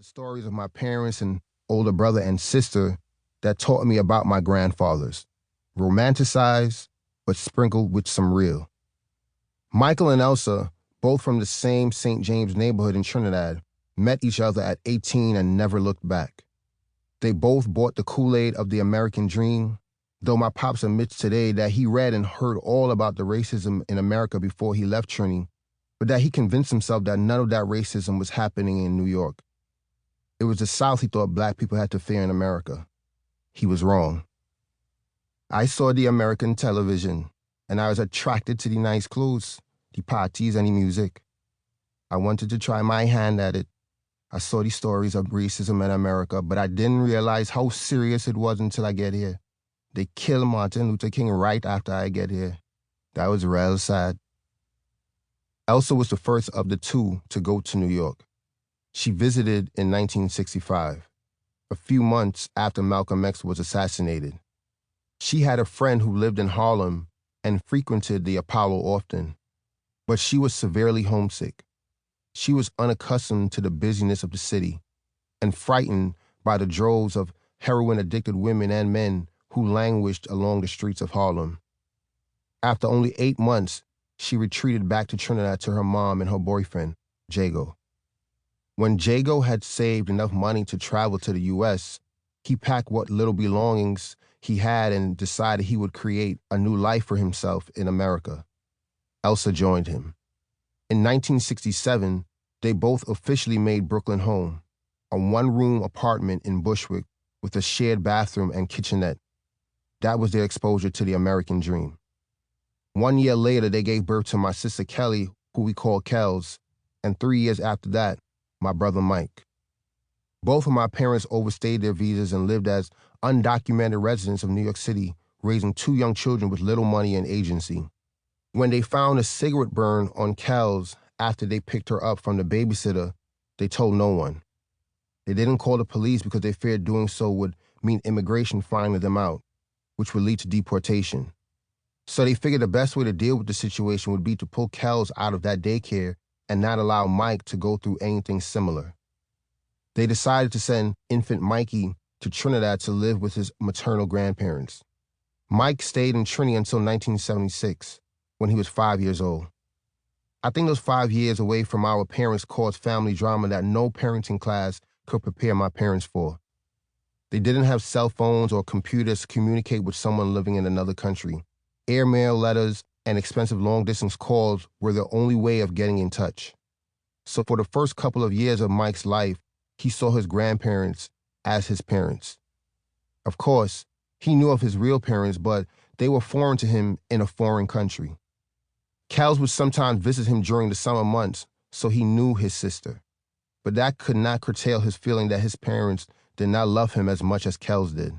stories of my parents and older brother and sister that taught me about my grandfathers, romanticized but sprinkled with some real. Michael and Elsa, both from the same St. James neighborhood in Trinidad, met each other at 18 and never looked back. They both bought the Kool-Aid of the American dream, though my pops admits today that he read and heard all about the racism in America before he left Trini, but that he convinced himself that none of that racism was happening in New York. It was the South he thought black people had to fear in America. He was wrong. I saw the American television, and I was attracted to the nice clothes, the parties, and the music. I wanted to try my hand at it. I saw the stories of racism in America, but I didn't realize how serious it was until I get here. They killed Martin Luther King right after I get here. That was real sad. Elsa was the first of the two to go to New York. She visited in 1965, a few months after Malcolm X was assassinated. She had a friend who lived in Harlem and frequented the Apollo often, but she was severely homesick. She was unaccustomed to the busyness of the city and frightened by the droves of heroin-addicted women and men who languished along the streets of Harlem. After only 8 months, she retreated back to Trinidad to her mom and her boyfriend, Jago. When Jago had saved enough money to travel to the U.S., he packed what little belongings he had and decided he would create a new life for himself in America. Elsa joined him. In 1967, they both officially made Brooklyn home, a one-room apartment in Bushwick with a shared bathroom and kitchenette. That was their exposure to the American dream. 1 year later, they gave birth to my sister Kelly, who we call Kels, and 3 years after that, my brother Mike. Both of my parents overstayed their visas and lived as undocumented residents of New York City, raising 2 young children with little money and agency. When they found a cigarette burn on Kels after they picked her up from the babysitter, they told no one. They didn't call the police because they feared doing so would mean immigration finding them out, which would lead to deportation. So they figured the best way to deal with the situation would be to pull Kels out of that daycare and not allow Mike to go through anything similar. They decided to send infant Mikey to Trinidad to live with his maternal grandparents. Mike stayed in Trini until 1976, when he was 5 years old. I think those 5 years away from our parents caused family drama that no parenting class could prepare my parents for. They didn't have cell phones or computers to communicate with someone living in another country. Airmail letters and expensive long-distance calls were the only way of getting in touch. So for the first couple of years of Mike's life, he saw his grandparents as his parents. Of course, he knew of his real parents, but they were foreign to him in a foreign country. Kels would sometimes visit him during the summer months, so he knew his sister. But that could not curtail his feeling that his parents did not love him as much as Kels did.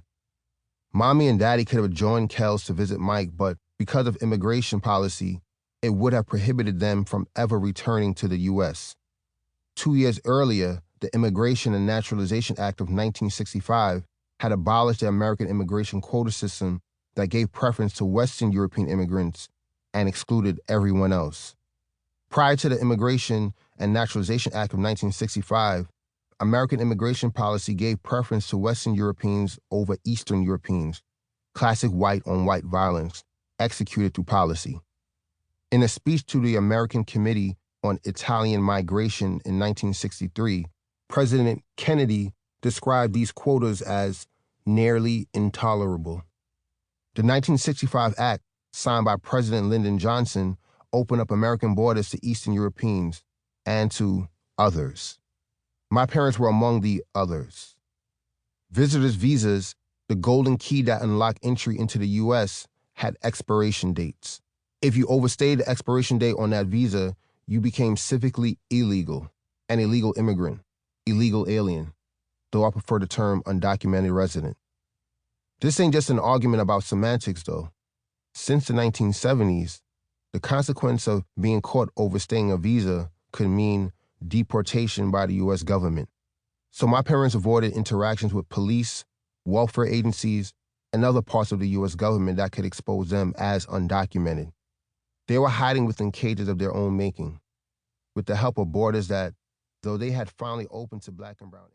Mommy and Daddy could have joined Kels to visit Mike, but because of immigration policy, it would have prohibited them from ever returning to the U.S. 2 years earlier, the Immigration and Naturalization Act of 1965 had abolished the American immigration quota system that gave preference to Western European immigrants and excluded everyone else. Prior to the Immigration and Naturalization Act of 1965, American immigration policy gave preference to Western Europeans over Eastern Europeans, classic white-on-white violence, executed through policy. In a speech to the American Committee on Italian Migration in 1963, President Kennedy described these quotas as nearly intolerable. The 1965 Act, signed by President Lyndon Johnson, opened up American borders to Eastern Europeans and to others. My parents were among the others. Visitors' visas, the golden key that unlocked entry into the U.S., had expiration dates. If you overstayed the expiration date on that visa, you became civically illegal, an illegal immigrant, illegal alien, though I prefer the term undocumented resident. This ain't just an argument about semantics, though. Since the 1970s, the consequence of being caught overstaying a visa could mean deportation by the U.S. government. So my parents avoided interactions with police, welfare agencies, and other parts of the U.S. government that could expose them as undocumented. They were hiding within cages of their own making, with the help of borders that, though they had finally opened to black and brown